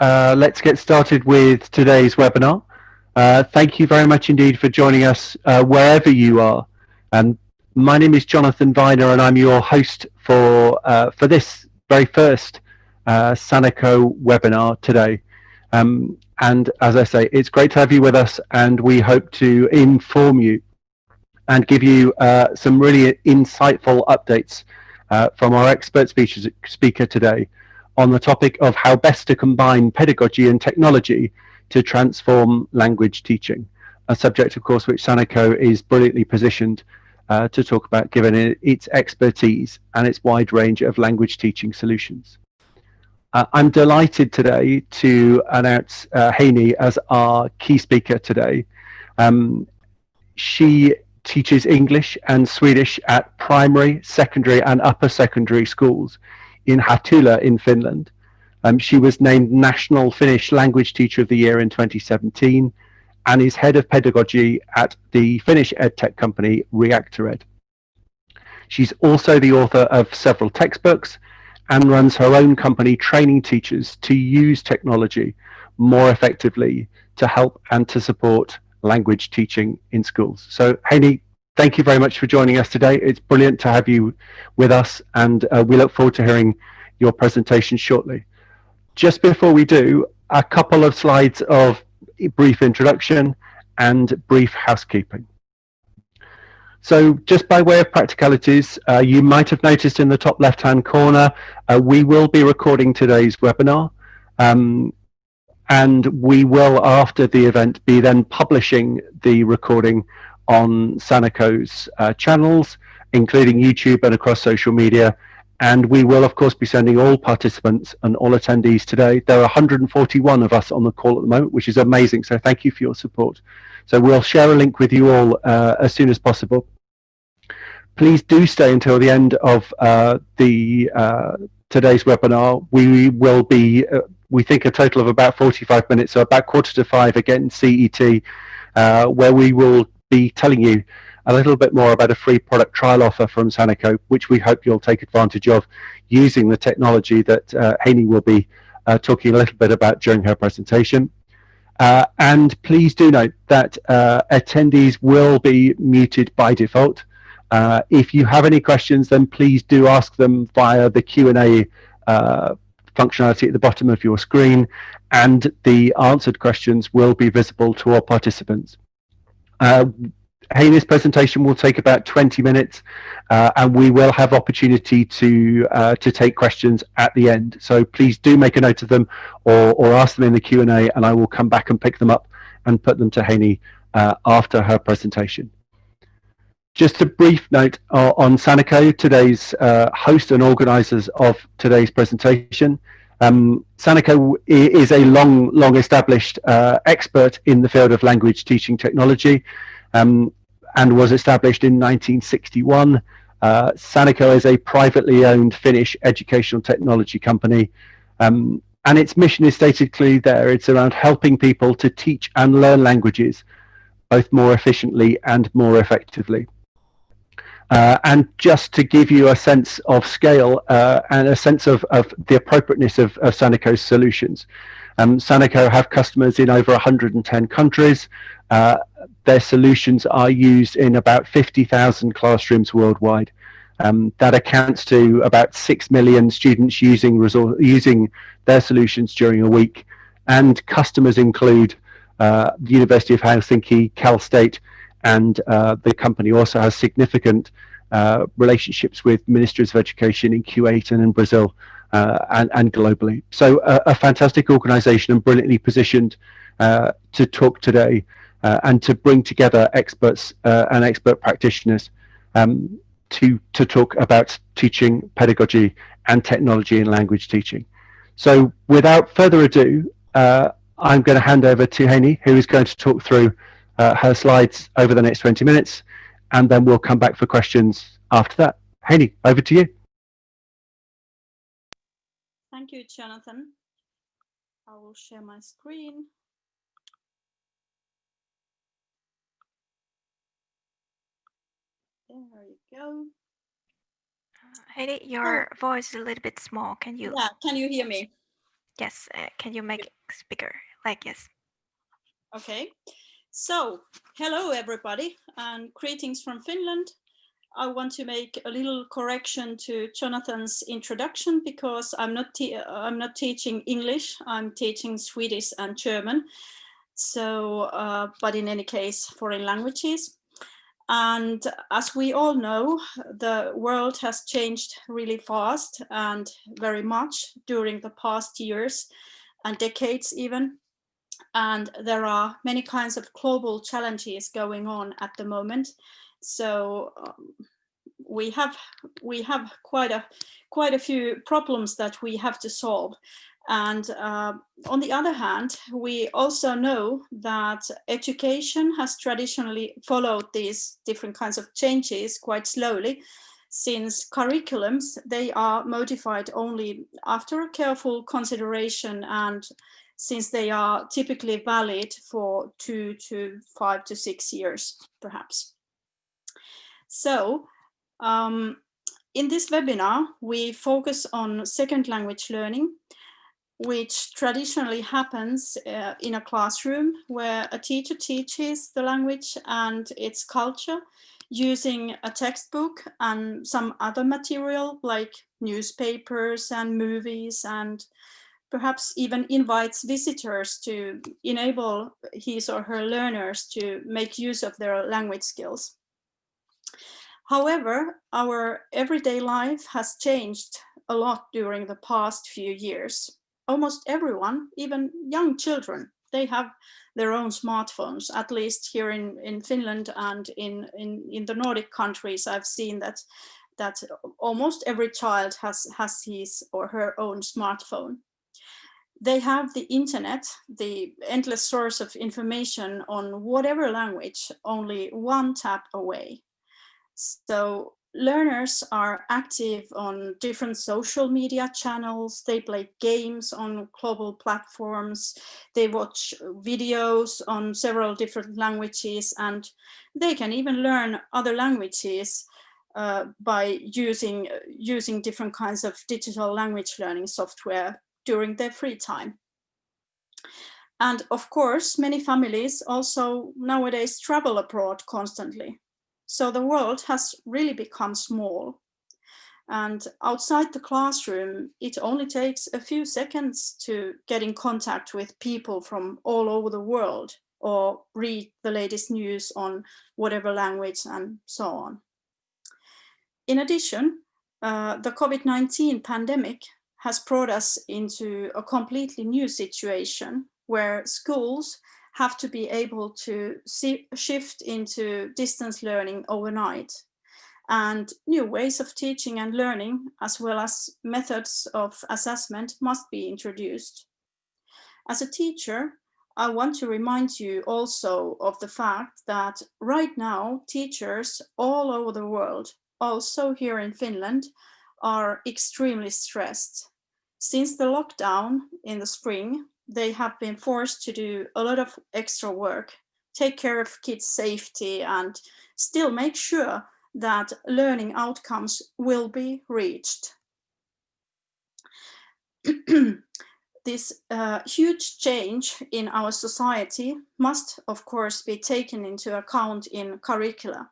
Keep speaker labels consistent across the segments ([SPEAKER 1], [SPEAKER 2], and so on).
[SPEAKER 1] Let's get started with today's webinar. Thank you very much indeed for joining us wherever you are. My name is Jonathan Viner and I'm your host for this very first Sanako webinar today. And as I say, it's great to have you with us, and we hope to inform you and give you some really insightful updates from our expert speaker today on the topic of how best to combine pedagogy and technology to transform language teaching, a subject, of course, which Sanako is brilliantly positioned to talk about, given its expertise and its wide range of language teaching solutions. I'm delighted today to announce Heini as our key speaker today. She teaches English and Swedish at primary, secondary and upper secondary schools in Hattula in Finland. She was named National Finnish Language Teacher of the Year in 2017 and is head of pedagogy at the Finnish edtech company Reactorate. She's also the author of several textbooks and runs her own company training teachers to use technology more effectively to help and to support language teaching in schools. So Heini, thank you very much for joining us today. It's brilliant to have you with us, and we look forward to hearing your presentation shortly. Just before we do, a couple of slides of brief introduction and brief housekeeping. So just by way of practicalities, you might have noticed in the top left-hand corner, we will be recording today's webinar. And we will, after the event, be then publishing the recording on Sanako's channels, including YouTube and across social media. And we will, of course, be sending all participants and all attendees today. There are 141 of us on the call at the moment, which is amazing. So thank you for your support. So we'll share a link with you all as soon as possible. Please do stay until the end of today's webinar. We will be, we think, a total of about 45 minutes, so about 4:45 again CET, where we will be telling you a little bit more about a free product trial offer from Sanako, which we hope you'll take advantage of using the technology that Heini will be talking a little bit about during her presentation. And please do note that attendees will be muted by default. If you have any questions, then please do ask them via the Q&A functionality at the bottom of your screen, and the answered questions will be visible to all participants. Heini's presentation will take about 20 minutes, and we will have opportunity to take questions at the end. So please do make a note of them or ask them in the Q&A, and I will come back and pick them up and put them to Heini after her presentation. Just a brief note on Sanako, today's host and organisers of today's presentation. Sanako is a long established expert in the field of language teaching technology, and was established in 1961. Sanako is a privately owned Finnish educational technology company, and its mission is stated clearly there. It's around helping people to teach and learn languages both more efficiently and more effectively. And just to give you a sense of scale and a sense of the appropriateness of Sanako's solutions, Sanako have customers in over 110 countries. Their solutions are used in about 50,000 classrooms worldwide. That accounts to about 6 million students using their solutions during a week. And customers include the University of Helsinki, Cal State, and the company also has significant relationships with ministries of education in Kuwait and in Brazil and globally. So a fantastic organisation and brilliantly positioned to talk today and to bring together experts and expert practitioners to talk about teaching, pedagogy and technology in language teaching. So without further ado, I'm going to hand over to Heini, who is going to talk through her slides over the next 20 minutes, and then we'll come back for questions after that. Heini, over to you.
[SPEAKER 2] Thank you, Jonathan. I will share my screen. There you go.
[SPEAKER 3] Heidi, your voice is a little bit small. Can you?
[SPEAKER 2] Yeah, can you hear me?
[SPEAKER 3] Yes, can you make it bigger? Like, yes.
[SPEAKER 2] Okay. So, hello everybody, and greetings from Finland. I want to make a little correction to Jonathan's introduction because I'm not teaching English. I'm teaching Swedish and German. So, but in any case, foreign languages. And as we all know, the world has changed really fast and very much during the past years and decades even. And there are many kinds of global challenges going on at the moment. So we have quite a few problems that we have to solve. And on the other hand, we also know that education has traditionally followed these different kinds of changes quite slowly, since curriculums, they are modified only after a careful consideration, and since they are typically valid for 2 to 5 to 6 years, perhaps. So in this webinar, we focus on second language learning, which traditionally happens in a classroom where a teacher teaches the language and its culture using a textbook and some other material like newspapers and movies, and perhaps even invites visitors to enable his or her learners to make use of their language skills. However, our everyday life has changed a lot during the past few years. Almost everyone, even young children, they have their own smartphones, at least here in Finland and in the Nordic countries. I've seen that almost every child has his or her own smartphone. They have the internet, the endless source of information on whatever language, only one tap away. So learners are active on different social media channels. They play games on global platforms. They watch videos on several different languages, and they can even learn other languages by using different kinds of digital language learning software during their free time. And of course, many families also nowadays travel abroad constantly. So the world has really become small. And outside the classroom, it only takes a few seconds to get in contact with people from all over the world or read the latest news on whatever language and so on. In addition, the COVID-19 pandemic has brought us into a completely new situation where schools have to be able to shift into distance learning overnight. And new ways of teaching and learning, as well as methods of assessment, must be introduced. As a teacher, I want to remind you also of the fact that right now, teachers all over the world, also here in Finland, are extremely stressed. Since the lockdown in the spring, they have been forced to do a lot of extra work, take care of kids' safety, and still make sure that learning outcomes will be reached. This huge change in our society must, of course, be taken into account in curricula.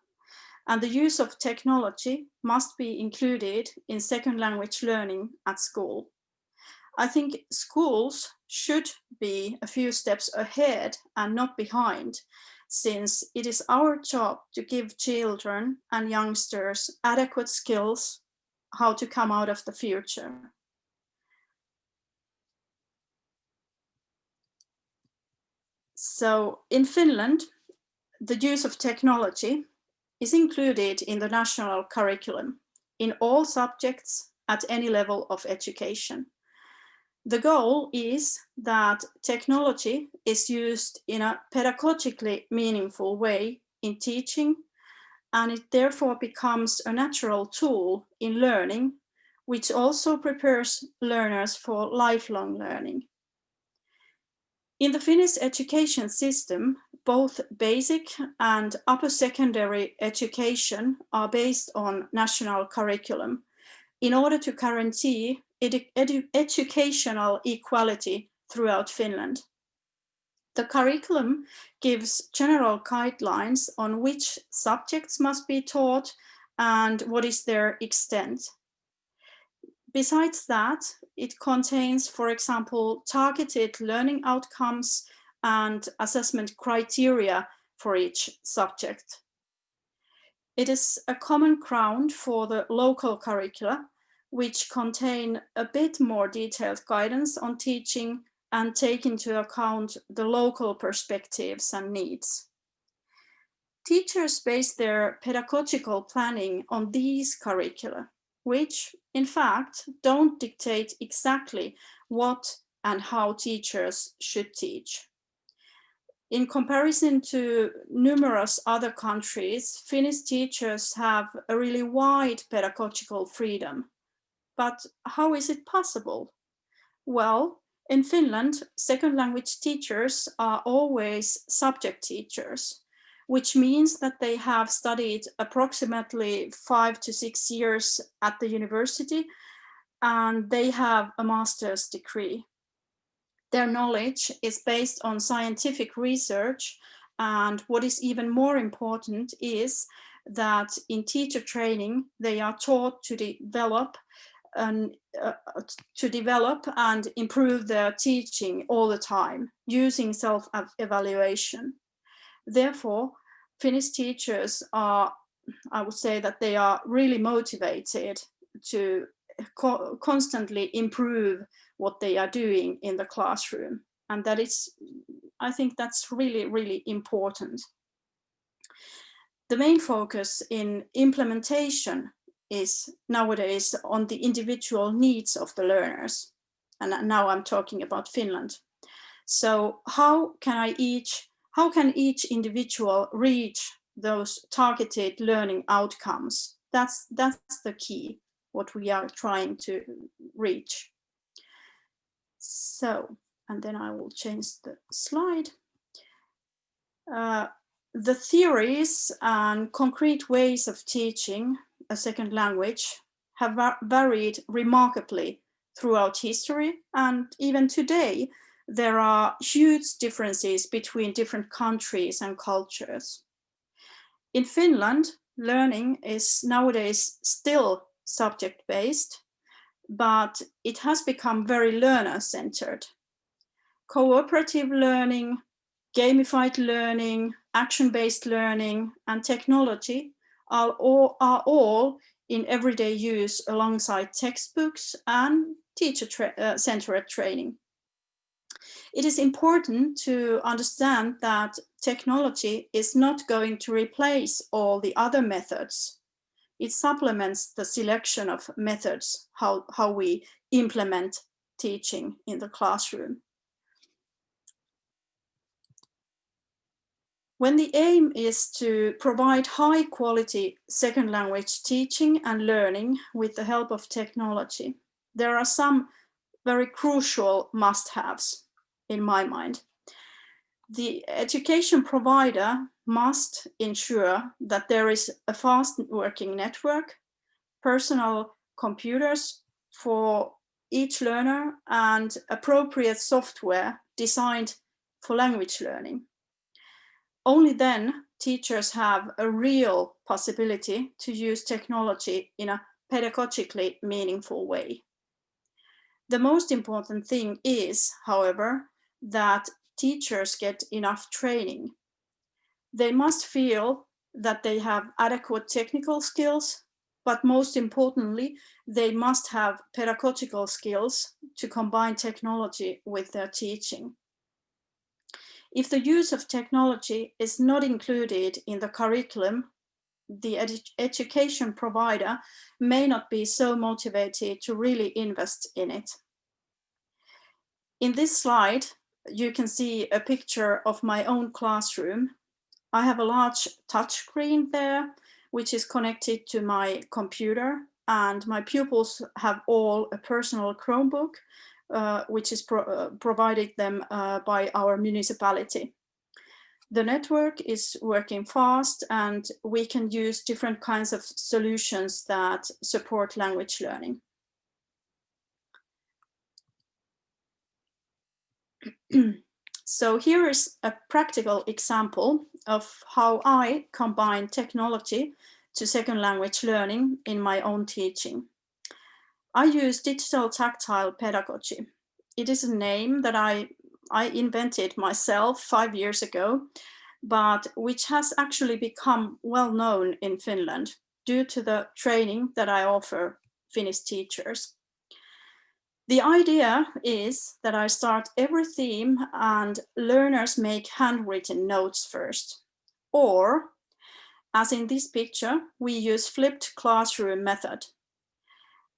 [SPEAKER 2] And the use of technology must be included in second language learning at school. I think schools should be a few steps ahead and not behind, since it is our job to give children and youngsters adequate skills how to come out of the future. So in Finland, the use of technology is included in the national curriculum in all subjects at any level of education. The goal is that technology is used in a pedagogically meaningful way in teaching, and it therefore becomes a natural tool in learning, which also prepares learners for lifelong learning. In the Finnish education system, both basic and upper secondary education are based on national curriculum in order to guarantee educational equality throughout Finland. The curriculum gives general guidelines on which subjects must be taught and what is their extent. Besides that, it contains, for example, targeted learning outcomes and assessment criteria for each subject. It is a common ground for the local curricula, which contain a bit more detailed guidance on teaching and take into account the local perspectives and needs. Teachers base their pedagogical planning on these curricula, which in fact don't dictate exactly what and how teachers should teach. In comparison to numerous other countries, Finnish teachers have a really wide pedagogical freedom. But how is it possible? Well, in Finland, second language teachers are always subject teachers, which means that they have studied approximately 5 to 6 years at the university, and they have a master's degree. Their knowledge is based on scientific research, and what is even more important is that in teacher training, they are taught to develop and improve their teaching all the time using self-evaluation. Therefore, Finnish teachers are, I would say that they are really motivated to constantly improve what they are doing in the classroom. And that is, I think that's really, really important. The main focus in implementation is nowadays on the individual needs of the learners. And now I'm talking about Finland. So how can each individual reach those targeted learning outcomes? That's the key, what we are trying to reach. So, and then I will change the slide. The theories and concrete ways of teaching a second language have varied remarkably throughout history, and even today there are huge differences between different countries and cultures. In Finland, learning is nowadays still subject-based, but it has become very learner-centered. Cooperative learning, gamified learning, action-based learning, and technology are all in everyday use alongside textbooks and teacher-centered training. It is important to understand that technology is not going to replace all the other methods. It supplements the selection of methods, how we implement teaching in the classroom. When the aim is to provide high quality second language teaching and learning with the help of technology, there are some very crucial must-haves in my mind. The education provider must ensure that there is a fast working network, personal computers for each learner, and appropriate software designed for language learning. Only then teachers have a real possibility to use technology in a pedagogically meaningful way. The most important thing is, however, that teachers get enough training. They must feel that they have adequate technical skills, but most importantly, they must have pedagogical skills to combine technology with their teaching. If the use of technology is not included in the curriculum, the education provider may not be so motivated to really invest in it. In this slide, you can see a picture of my own classroom. I have a large touchscreen there, which is connected to my computer, and my pupils have all a personal Chromebook, which is provided them by our municipality. The network is working fast, and we can use different kinds of solutions that support language learning. So here is a practical example of how I combine technology to second language learning in my own teaching. I use digital tactile pedagogy. It is a name that I invented myself 5 years ago, but which has actually become well known in Finland due to the training that I offer Finnish teachers. The idea is that I start every theme and learners make handwritten notes first. Or, as in this picture, we use flipped classroom method,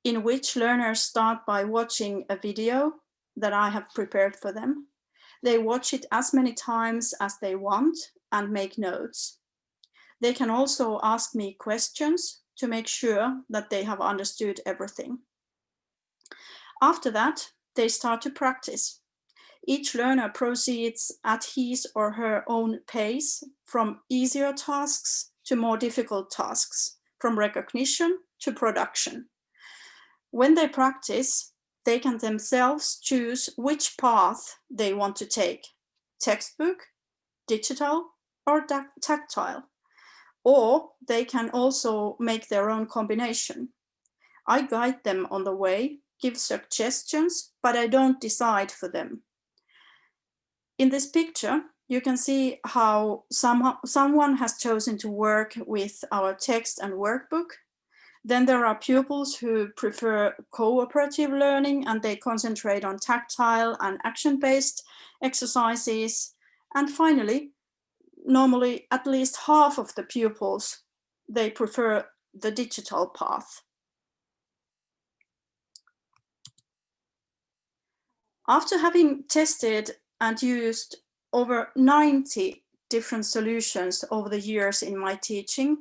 [SPEAKER 2] in which learners start by watching a video that I have prepared for them. They watch it as many times as they want and make notes. They can also ask me questions to make sure that they have understood everything. After that, they start to practice. Each learner proceeds at his or her own pace, from easier tasks to more difficult tasks, from recognition to production. When they practice, they can themselves choose which path they want to take: textbook, digital, or tactile. Or they can also make their own combination. I guide them on the way, give suggestions, but I don't decide for them. In this picture, you can see how someone has chosen to work with our text and workbook. Then there are pupils who prefer cooperative learning and they concentrate on tactile and action-based exercises. And finally, normally at least half of the pupils, they prefer the digital path. After having tested and used over 90 different solutions over the years in my teaching,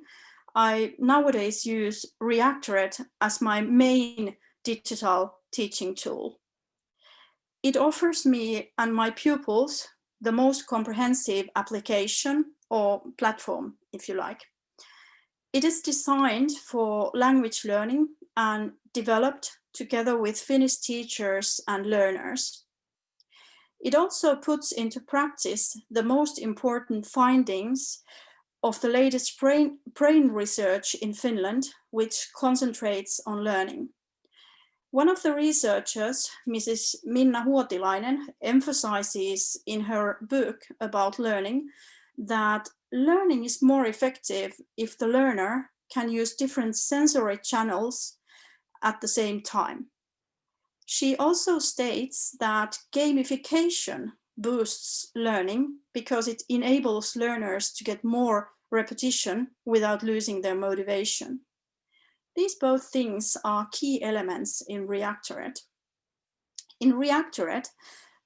[SPEAKER 2] I nowadays use Reactorate as my main digital teaching tool. It offers me and my pupils the most comprehensive application or platform, if you like. It is designed for language learning and developed together with Finnish teachers and learners. It also puts into practice the most important findings of the latest brain research in Finland, which concentrates on learning. One of the researchers, Mrs. Minna Huotilainen, emphasizes in her book about learning that learning is more effective if the learner can use different sensory channels at the same time. She also states that gamification boosts learning because it enables learners to get more repetition without losing their motivation. These both things are key elements in Reactorate. In Reactorate,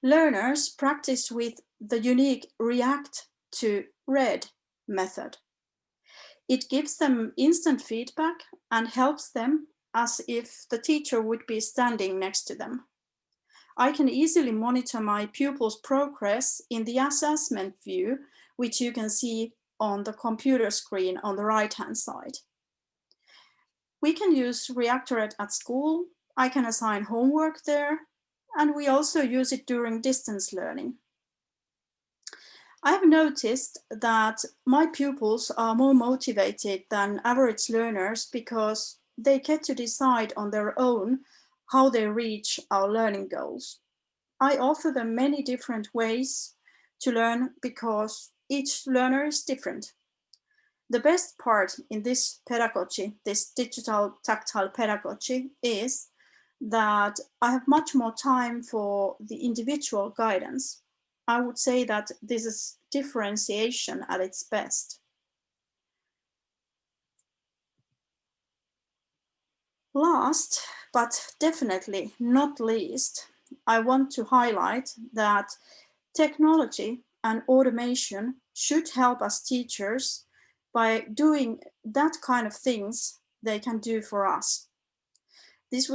[SPEAKER 2] learners practice with the unique react to read method. It gives them instant feedback and helps them as if the teacher would be standing next to them. I can easily monitor my pupils' progress in the assessment view, which you can see on the computer screen on the right-hand side. We can use Reactorate at school. I can assign homework there, and we also use it during distance learning. I have noticed that my pupils are more motivated than average learners because they get to decide on their own how they reach our learning goals. I offer them many different ways to learn because each learner is different. The best part in this pedagogy, this digital tactile pedagogy, is that I have much more time for the individual guidance. I would say that this is differentiation at its best. Last, but definitely not least, I want to highlight that technology and automation should help us teachers by doing that kind of things they can do for us. This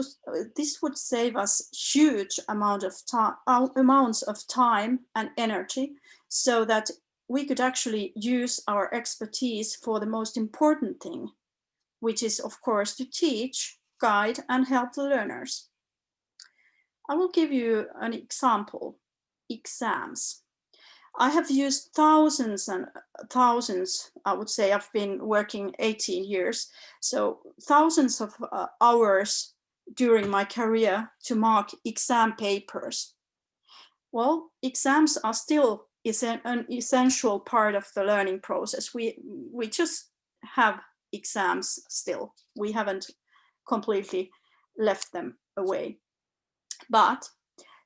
[SPEAKER 2] would save us huge amounts of time and energy so that we could actually use our expertise for the most important thing, which is, of course, to teach, guide, and help the learners. I will give you an example. exams. I have used thousands and thousands, I would say I've been working 18 years, so thousands of hours during my career to mark exam papers. Well, exams are still an essential part of the learning process. We just have exams still. We haven't completely left them away. But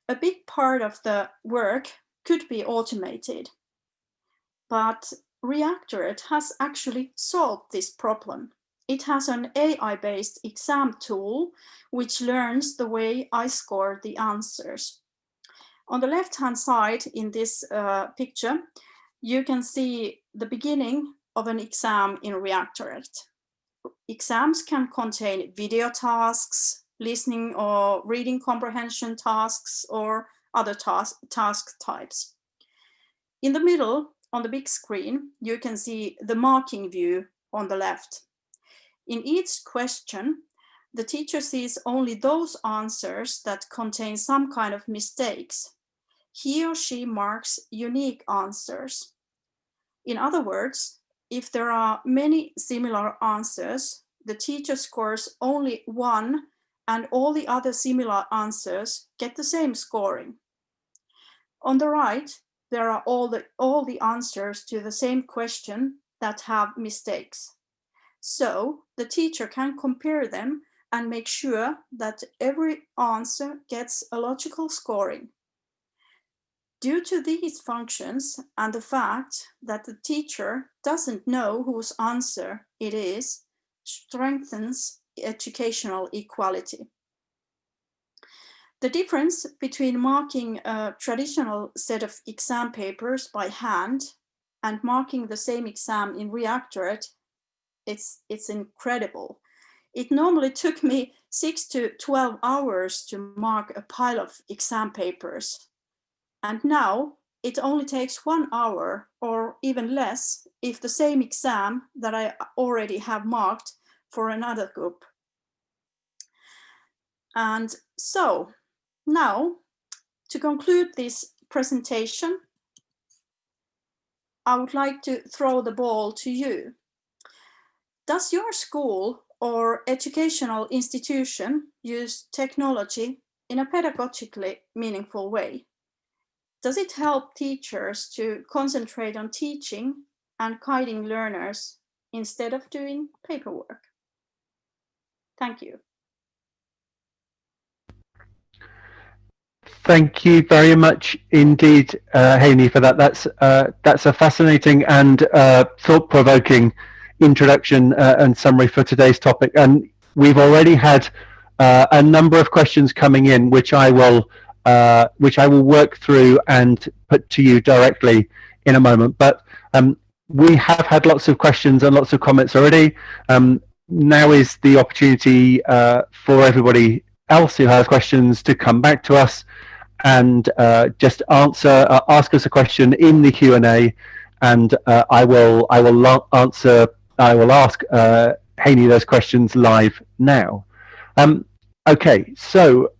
[SPEAKER 2] a big part of the work could be automated. But Reactorate has actually solved this problem. It has an AI-based exam tool which learns the way I score the answers. On the left-hand side in this picture, you can see the beginning of an exam in Reactorate. Exams can contain video tasks, listening or reading comprehension tasks, or other task types. In the middle, on the big screen, you can see the marking view on the left. In each question, the teacher sees only those answers that contain some kind of mistakes. He or she marks unique answers. In other words, if there are many similar answers, the teacher scores only one and all the other similar answers get the same scoring. On the right, there are all the answers to the same question that have mistakes. So the teacher can compare them and make sure that every answer gets a logical scoring. Due to these functions and the fact that the teacher doesn't know whose answer it is, strengthens educational equality. The difference between marking a traditional set of exam papers by hand and marking the same exam in Reactorate, it's incredible. It normally took me 6 to 12 hours to mark a pile of exam papers. And now it only takes 1 hour or even less if the same exam that I already have marked for another group. And so now, to conclude this presentation, I would like to throw the ball to you. Does your school or educational institution use technology in a pedagogically meaningful way? Does it help teachers to concentrate on teaching and guiding learners instead of doing paperwork? Thank you.
[SPEAKER 1] Thank you very much indeed, Heini, for that. That's a fascinating and thought-provoking introduction and summary for today's topic. And we've already had a number of questions coming in, which I will work through and put to you directly in a moment. But we have had lots of questions and lots of comments already. Now is the opportunity for everybody else who has questions to come back to us and just ask us a question in the Q&A, and I will ask Heini those questions live now. Okay, so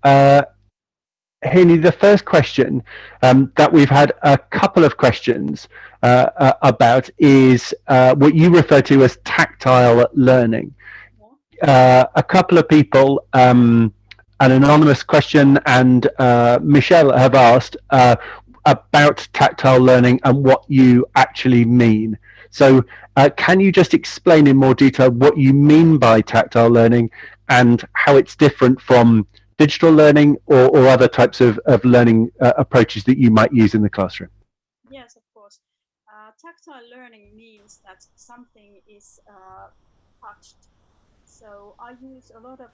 [SPEAKER 1] Heini, the first question that we've had a couple of questions about is what you refer to as tactile learning. A couple of people, an anonymous question and Michelle have asked about tactile learning and what you actually mean. So can you just explain in more detail what you mean by tactile learning and how it's different from digital learning or other types of learning approaches that you might use in the classroom?
[SPEAKER 2] Yes, of course. Tactile learning means that something is touched. So I use a lot of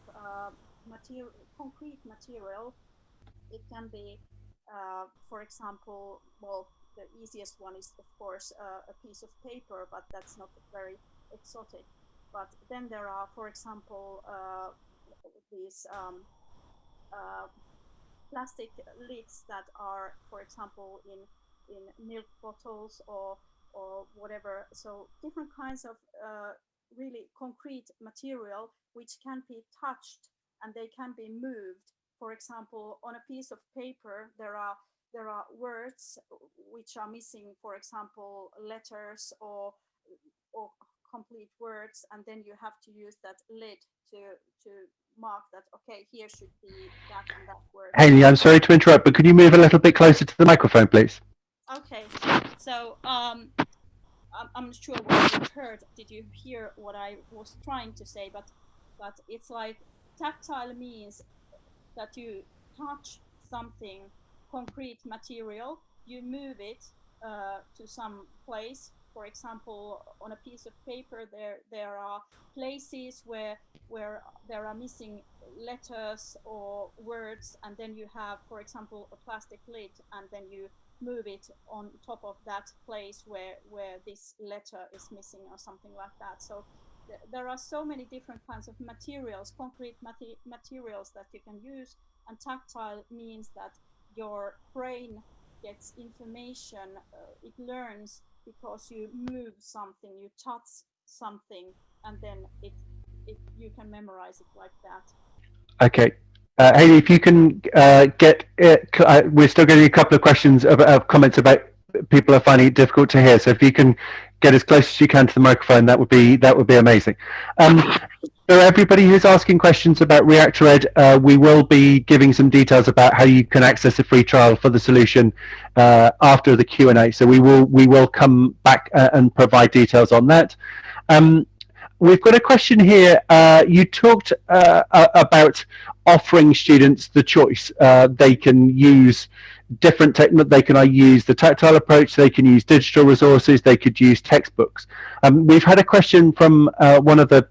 [SPEAKER 2] concrete material. It can be, for example, well, the easiest one is, of course, a piece of paper, but that's not very exotic. But then there are, for example, these plastic lids that are, for example, in milk bottles or whatever. So different kinds of really concrete material which can be touched and they can be moved. For example, on a piece of paper, there are there are words which are missing, for example, letters or complete words, and then you have to use that lid to mark that, okay, here should be that and that word.
[SPEAKER 1] Haley, I'm sorry to interrupt, but could you move a little bit closer to the microphone, please?
[SPEAKER 2] Okay, so I'm not sure what you heard. Did you hear what I was trying to say? But it's like tactile means that you touch something, concrete material, you move it to some place. For example, on a piece of paper, there are places where there are missing letters or words, and then you have, for example, a plastic lid, and then you move it on top of that place where this letter is missing or something like that. So there are so many different kinds of materials, concrete materials that you can use, and tactile means that your brain gets information, it learns because you move something, you touch something, and then you can memorize it like that.
[SPEAKER 1] Okay. Haley, if you can get it, we're still getting a couple of questions of comments about people are finding it difficult to hear. So if you can get as close as you can to the microphone, that would be amazing. For everybody who's asking questions about Reactorate, we will be giving some details about how you can access a free trial for the solution after the Q&A. So we will come back and provide details on that. We've got a question here. You talked about offering students the choice. They can use different techniques. They can use the tactile approach. They can use digital resources. They could use textbooks. We've had a question from one of the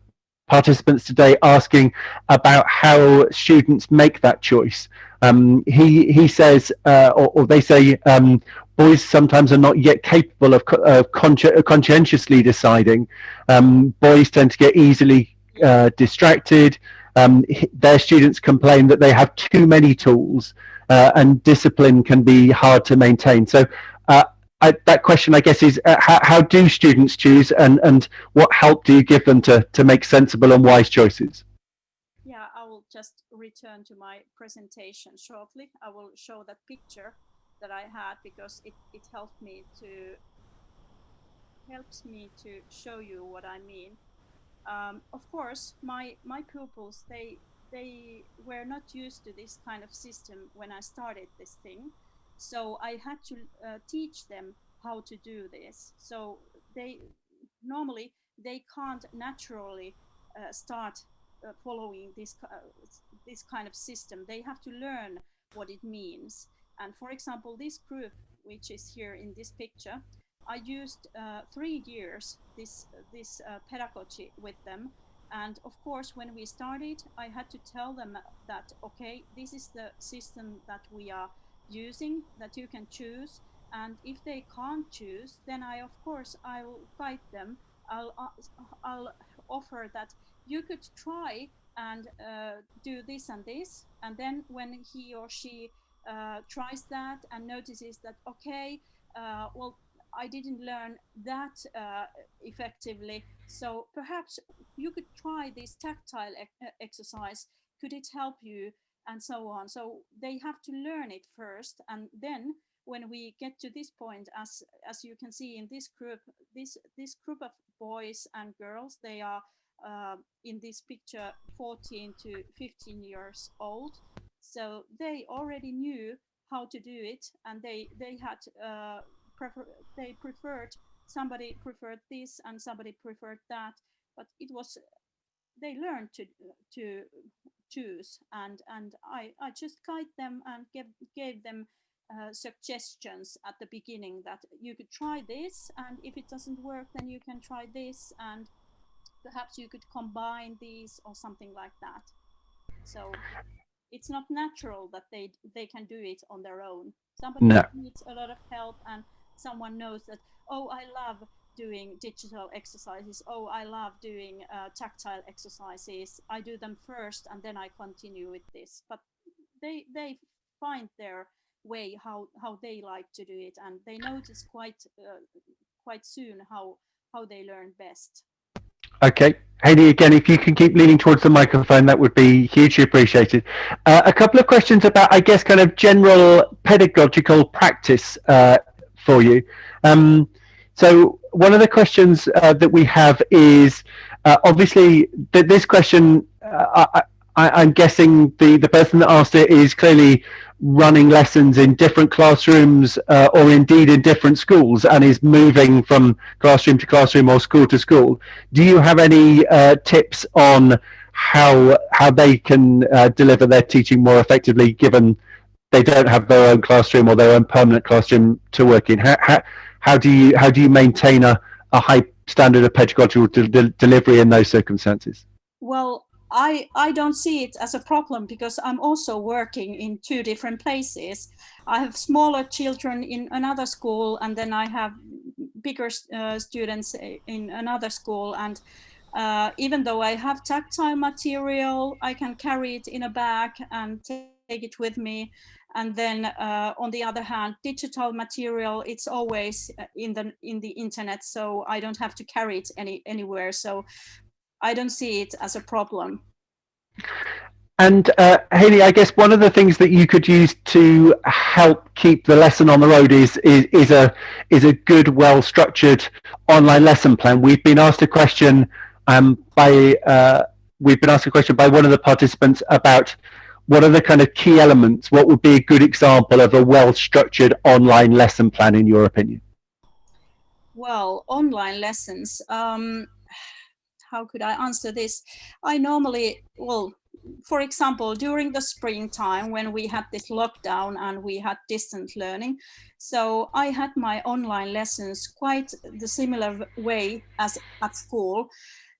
[SPEAKER 1] participants today asking about how students make that choice. He says, or they say, boys sometimes are not yet capable of conscientiously deciding. Boys tend to get easily distracted. Their students complain that they have too many tools, and discipline can be hard to maintain. So that question, I guess, is how do students choose, and what help do you give them to make sensible and wise choices?
[SPEAKER 2] Yeah, I will just return to my presentation shortly. I will show that picture that I had because it helps me to show you what I mean. Of course, my pupils, they were not used to this kind of system when I started this thing, so I had to teach them how to do this. So they normally they can't naturally start following this kind of system. They have to learn what it means. And for example, this group, which is here in this picture, I used 3 years this pedagogy with them. And of course, when we started, I had to tell them that, okay, this is the system that we are using, that you can choose. And if they can't choose, then of course, I will guide them. I'll offer that you could try and do this and this. And then when he or she tries that and notices that, okay, well, I didn't learn that effectively. So perhaps you could try this tactile exercise. Could it help you? And so on. So they have to learn it first, and then when we get to this point, as you can see in this group, this group of boys and girls, they are in this picture 14 to 15 years old. So they already knew how to do it, and they had they preferred, somebody preferred this and somebody preferred that, but it was, they learned to choose, and I just guide them and gave them suggestions at the beginning that you could try this, and if it doesn't work, then you can try this, and perhaps you could combine these or something like that. So it's not natural that they can do it on their own. Somebody needs a lot of help, and someone knows that, oh, I love doing digital exercises, oh, I love doing tactile exercises, I do them first and then I continue with this. But they find their way how they like to do it, and they notice quite soon how they learn best.
[SPEAKER 1] Okay. Haley, again, if you can keep leaning towards the microphone, that would be hugely appreciated. A couple of questions about, I guess, kind of general pedagogical practice for you. So one of the questions that we have is, obviously, this question, I'm guessing the person that asked it is clearly running lessons in different classrooms or indeed in different schools and is moving from classroom to classroom or school to school. Do you have any tips on how they can deliver their teaching more effectively given they don't have their own classroom or their own permanent classroom to work in? How do you maintain a high standard of pedagogical delivery in those circumstances?
[SPEAKER 2] Well, I don't see it as a problem because I'm also working in two different places. I have smaller children in another school, and then I have bigger students in another school. And even though I have tactile material, I can carry it in a bag and take it with me. And then on the other hand, digital material, it's always in the internet, so I don't have to carry it anywhere. So I don't see it as a problem.
[SPEAKER 1] And Haley, I guess one of the things that you could use to help keep the lesson on the road is a good, well-structured online lesson plan. We've been asked a question by one of the participants about what are the kind of key elements. What would be a good example of a well-structured online lesson plan, in your opinion?
[SPEAKER 2] Well, online lessons. How could I answer this? I normally, well, for example, during the springtime when we had this lockdown and we had distant learning, so I had my online lessons quite the similar way as at school,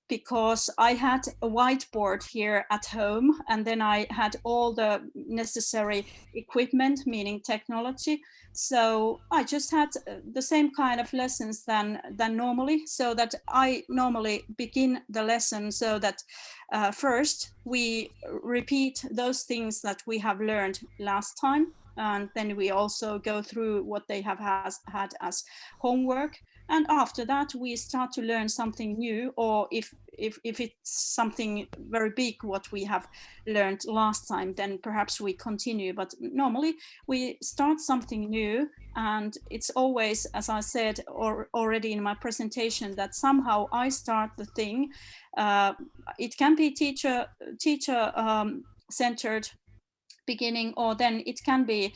[SPEAKER 2] because I had a whiteboard here at home, and then I had all the necessary equipment, meaning technology. So I just had the same kind of lessons than normally, so that I normally begin the lesson so that first we repeat those things that we have learned last time, and then we also go through what they have had as homework. And after that, we start to learn something new, or if it's something very big what we have learned last time, then perhaps we continue. But normally we start something new, and it's always, as I said already in my presentation, that somehow I start the thing. It can be teacher centered beginning, or then it can be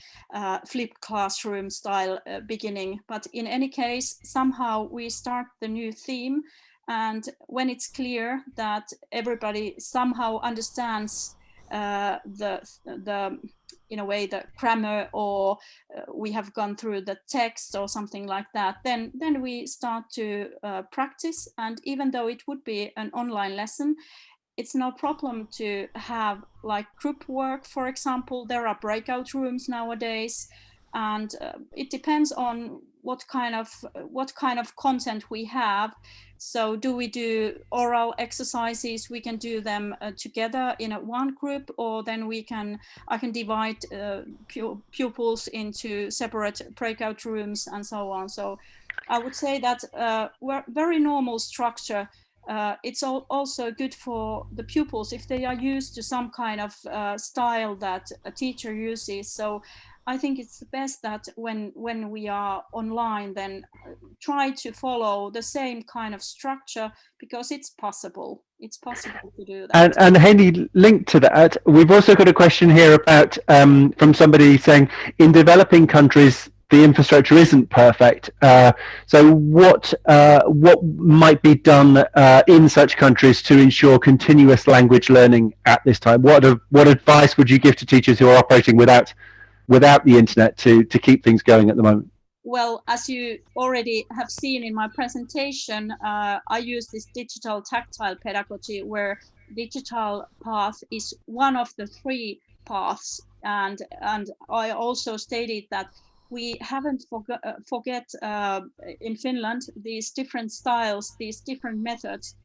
[SPEAKER 2] flipped classroom style beginning. But in any case, somehow we start the new theme, and when it's clear that everybody somehow understands the in a way the grammar, or we have gone through the text or something like that, then we start to practice. And even though it would be an online lesson, it's no problem to have like group work, for example. There are breakout rooms nowadays, and it depends on what kind of content we have. So do we do oral exercises? We can do them together in one group, or then I can divide pupils into separate breakout rooms and so on. So I would say that very normal structure. It's also good for the pupils if they are used to some kind of style that a teacher uses. So I think it's best that when we are online, then try to follow the same kind of structure, because it's possible. It's possible to do that.
[SPEAKER 1] And Henny, linked to that, we've also got a question here about from somebody saying, in developing countries, the infrastructure isn't perfect. So what might be done in such countries to ensure continuous language learning at this time? What advice would you give to teachers who are operating without the internet to keep things going at the moment?
[SPEAKER 2] Well, as you already have seen in my presentation, I use this digital tactile pedagogy, where digital path is one of the three paths. And I also stated that we haven't forget in Finland these different styles, these different methods.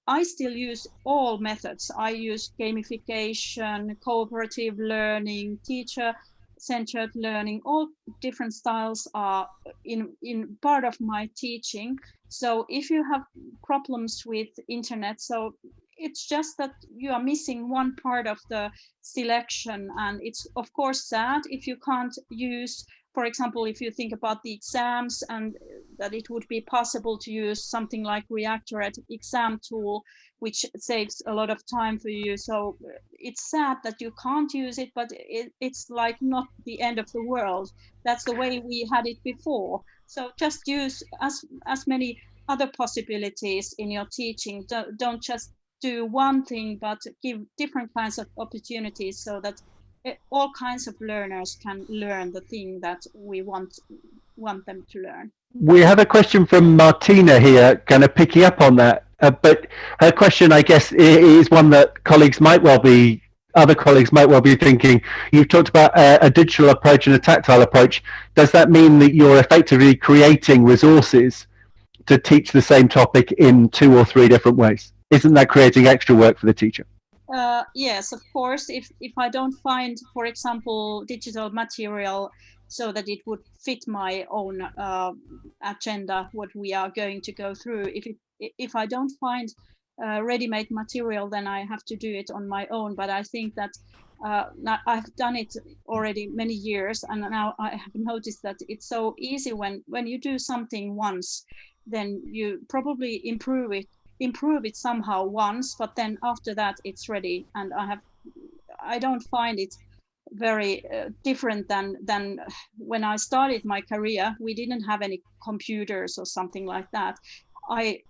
[SPEAKER 2] I still use all methods. I use gamification, cooperative learning, teacher student-centered learning. All different styles are in part of my teaching. So if you have problems with internet, so it's just that you are missing one part of the selection, and it's of course sad if you can't use, for example, if you think about the exams, and that it would be possible to use something like Reactorate exam tool, which saves a lot of time for you. So it's sad that you can't use it, but it's like not the end of the world. That's the way we had it before. So just use as many other possibilities in your teaching. Don't just do one thing, but give different kinds of opportunities so that all kinds of learners can learn the thing that we want them to learn.
[SPEAKER 1] We have a question from Martina here, kind of picking up on that. But her question, I guess, is one that other colleagues might well be thinking. You've talked about a digital approach and a tactile approach. Does that mean that you're effectively creating resources to teach the same topic in 2 or 3 different ways? Isn't that creating extra work for the teacher?
[SPEAKER 2] Yes, of course. If I don't find, for example, digital material so that it would fit my own agenda, what we are going to go through, if I don't find ready-made material, then I have to do it on my own. But I think that I've done it already many years, and now I have noticed that it's so easy when you do something once, then you probably improve it somehow once, but then after that it's ready. And I don't find it very different than when I started my career. We didn't have any computers or something like that. I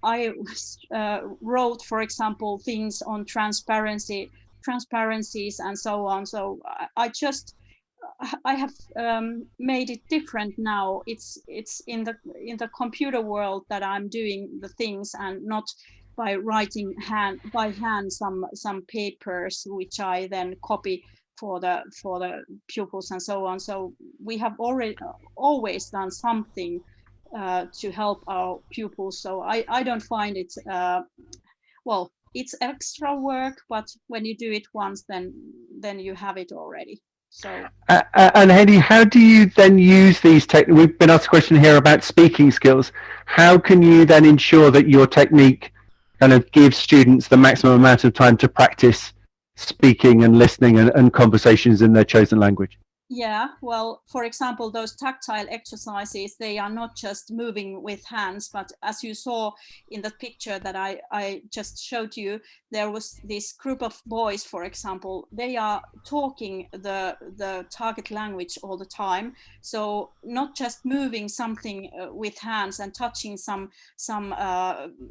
[SPEAKER 2] wrote, for example, things on transparencies and so on. So I have made it different now. It's in the computer world that I'm doing the things, and not by writing by hand some papers which I then copy for the pupils and so on. So we have always done something to help our pupils. So I don't find it well, it's extra work, but when you do it once, then you have it already. So
[SPEAKER 1] and Heidi, how do you then use these techniques? We've been asked a question here about speaking skills. How can you then ensure that your technique kind of gives students the maximum amount of time to practice speaking and listening and conversations in their chosen language?
[SPEAKER 2] Yeah, well, for example, those tactile exercises, they are not just moving with hands, but as you saw in the picture that I just showed you, there was this group of boys, for example, they are talking the target language all the time. So not just moving something with hands and touching some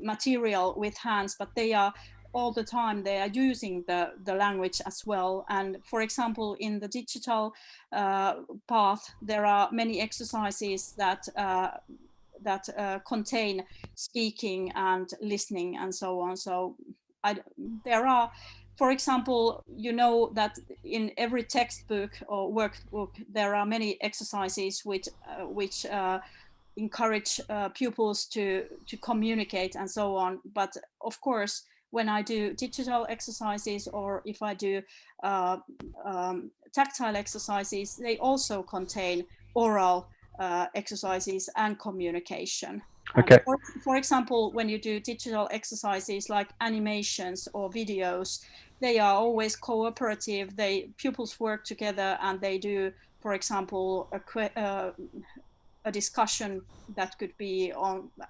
[SPEAKER 2] material with hands, but they are all the time they are using the language as well. And for example, in the digital path, there are many exercises that contain speaking and listening and so on. So there are, for example, you know that in every textbook or workbook there are many exercises which encourage pupils to communicate and so on. But of course, when I do digital exercises, or if I do tactile exercises, they also contain oral exercises and communication.
[SPEAKER 1] Okay.
[SPEAKER 2] For example, when you do digital exercises like animations or videos, they are always cooperative. Pupils work together and they do, for example, a discussion that could be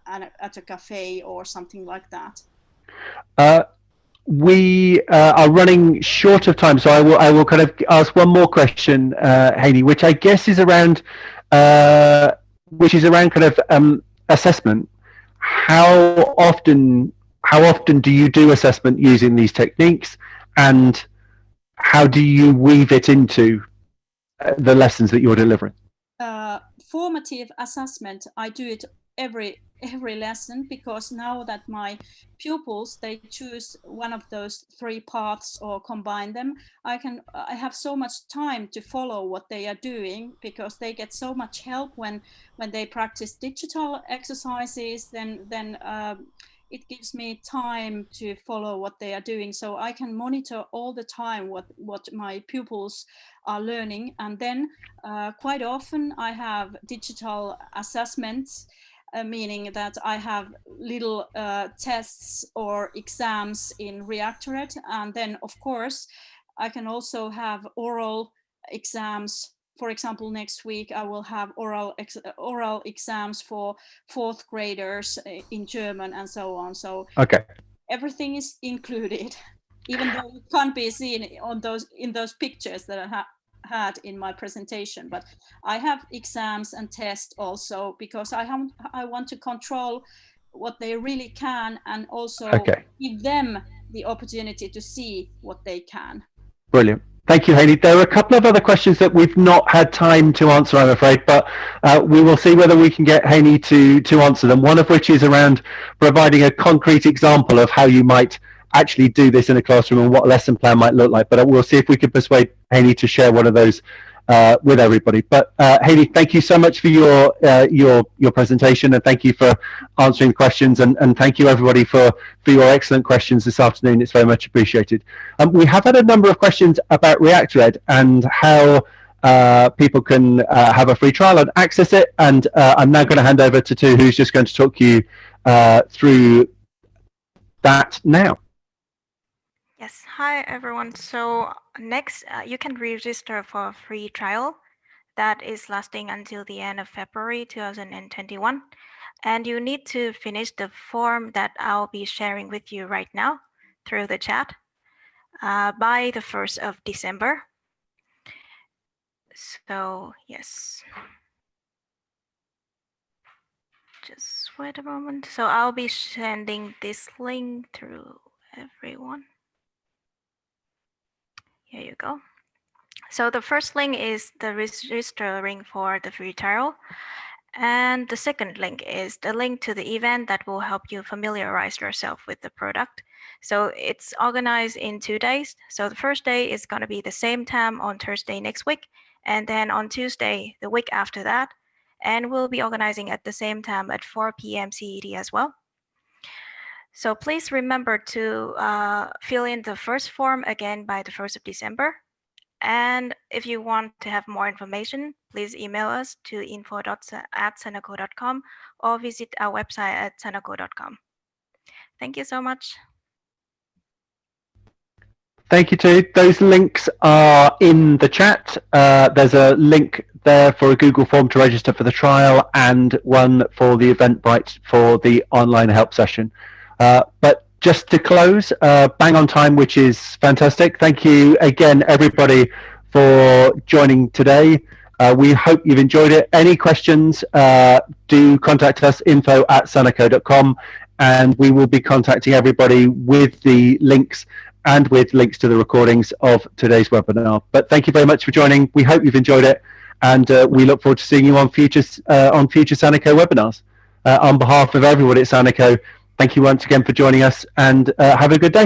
[SPEAKER 2] at a cafe or something like that.
[SPEAKER 1] We are running short of time, so I will kind of ask one more question, Heidi, which I guess is around kind of assessment. How often do you do assessment using these techniques, and how do you weave it into the lessons that you're delivering?
[SPEAKER 2] Formative assessment, I do it every lesson, because now that my pupils, they choose one of those 3 paths or combine them, I have so much time to follow what they are doing, because they get so much help when they practice digital exercises. Then it gives me time to follow what they are doing, so I can monitor all the time what my pupils are learning. And then quite often I have digital assessments, meaning that I have little tests or exams in Reactorate. And then of course I can also have oral exams. For example, next week I will have oral exams for fourth graders in German and so on. So
[SPEAKER 1] Okay.
[SPEAKER 2] everything is included, even though it can't be seen in those pictures that I had in my presentation. But I have exams and tests also, because I want to control what they really can, and also give them the opportunity to see what they can.
[SPEAKER 1] Brilliant. Thank you, Haley. There are a couple of other questions that we've not had time to answer, I'm afraid, but we will see whether we can get Haley to answer them. One of which is around providing a concrete example of how you might actually do this in a classroom and what a lesson plan might look like. But we'll see if we can persuade Haley to share one of those with everybody. But Haley, thank you so much for your presentation, and thank you for answering questions, and thank you everybody for your excellent questions this afternoon. It's very much appreciated. We have had a number of questions about Reactorate and how people can have a free trial and access it, and I'm now going to hand over to Tu, who's just going to talk you through that now.
[SPEAKER 3] Yes, hi everyone. So next, you can register for a free trial that is lasting until the end of February 2021. And you need to finish the form that I'll be sharing with you right now through the chat by the 1st of December. So yes, just wait a moment. So I'll be sending this link through everyone. Here you go. So the first link is the registering for the free trial. And the second link is the link to the event that will help you familiarize yourself with the product. So it's organized in 2 days. So the first day is going to be the same time on Thursday next week, and then on Tuesday, the week after that. And we'll be organizing at the same time at 4 p.m. CET as well. So please remember to fill in the first form again by the 1st of December. And if you want to have more information, please email us to info@sanako.com or visit our website at sanako.com. Thank you so much.
[SPEAKER 1] Thank you, Tu. Those links are in the chat. There's a link there for a Google form to register for the trial, and one for the Eventbrite for the online help session. But just to close, bang on time, which is fantastic. Thank you again, everybody, for joining today. We hope you've enjoyed it. Any questions, do contact us, info@sanako.com, and we will be contacting everybody with the links and with links to the recordings of today's webinar. But thank you very much for joining. We hope you've enjoyed it, and we look forward to seeing you on future Sanako webinars. On behalf of everyone at Sanako, thank you once again for joining us, and have a good day.